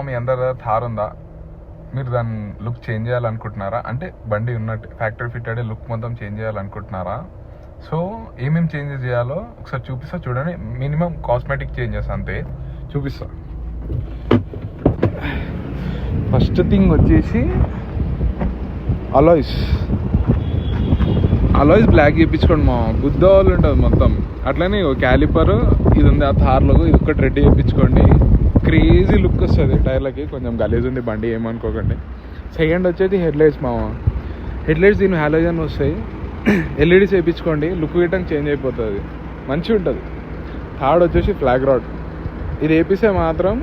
మీ అందరి థార్ ఉందా, మీరు దాని లుక్ చేంజ్ చేయాలనుకుంటున్నారా, అంటే బండి ఉన్నట్టు ఫ్యాక్టరీ ఫిట్టెడ్ లుక్ మొత్తం చేంజ్ చేయాలనుకుంటున్నారా? సో ఏమేమి చేంజెస్ చేయాలో ఒకసారి చూపిస్తా చూడండి. మినిమం కాస్మెటిక్ చేంజెస్ అంతే చూపిస్తా. ఫస్ట్ థింగ్ వచ్చేసి అలాయ్స్ బ్లాక్ చేయించుకోండి. గుద్ద వాళ్ళు ఉంటుంది మొత్తం. అట్లనే క్యాలిపర్ ఇది ఉంది, ఆ థార్లో ఇది ఒక్కటి రెడ్ చేయించుకోండి. క్రేజీ లుక్ వస్తుంది టైర్లకి. కొంచెం గలీజ్ ఉంది బండి, ఏమనుకోకండి. సెకండ్ వచ్చేది హెడ్ లైట్స్ దీని హాలోజన్ వస్తాయి. ఎల్ఈడీస్ వేయించుకోండి, లుక్ గిట్టంగా చేంజ్ అయిపోతుంది, మంచిగా ఉంటుంది. థర్డ్ వచ్చేసి ఫ్లాగ్ రాడ్, ఇది వేపిస్తే మాత్రం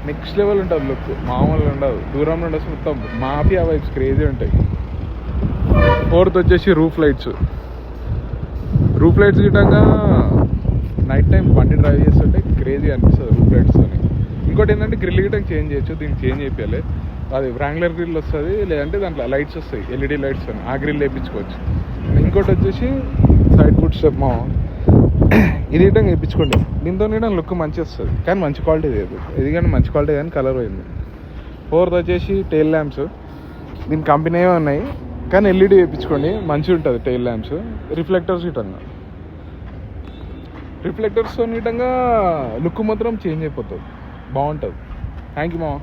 నెక్స్ట్ లెవెల్ ఉంటుంది లుక్, మామూలుగా ఉండదు. దూరం నుండి వస్తే మొత్తం మాఫియా వైబ్స్ క్రేజీ ఉంటాయి. ఫోర్త్ వచ్చేసి రూఫ్ లైట్స్ గిట్టంగా నైట్ టైం బండి డ్రైవ్ చేస్తుంటే క్రేజీ అనిపిస్తుంది రూఫ్ లైట్స్తో. ఇంకోటి ఏంటంటే గ్రిల్ గిట్టంగా చేంజ్ చేయొచ్చు, దీనికి చేంజ్ చేయాలి. అది వ్రాంగ్లర్ గ్రిల్ వస్తుంది, లేదంటే దాంట్లో లైట్స్ వస్తాయి ఎల్ఈడి లైట్స్ అని, ఆ గ్రిల్ వేయించుకోవచ్చు. ఇంకోటి వచ్చేసి సైడ్ ఫుడ్ స్టెప్ ఇది గిట్టంగా వేయించుకోండి. దీంతో లుక్ మంచి వస్తుంది, కానీ మంచి క్వాలిటీ లేదు ఇది, కానీ మంచి క్వాలిటీ కానీ కలర్ పోయింది. ఫోర్త్ వచ్చేసి టెయిల్ ల్యాంప్స్, దీని కంపెనీ ఏమో ఉన్నాయి కానీ ఎల్ఈడి వేయించుకోండి, మంచిగా ఉంటుంది టెయిల్ ల్యాంప్స్. రిఫ్లెక్టర్స్తో లుక్ మాత్రం చేంజ్ అయిపోతుంది, బాగుంటుంది. థ్యాంక్ యూ మామ.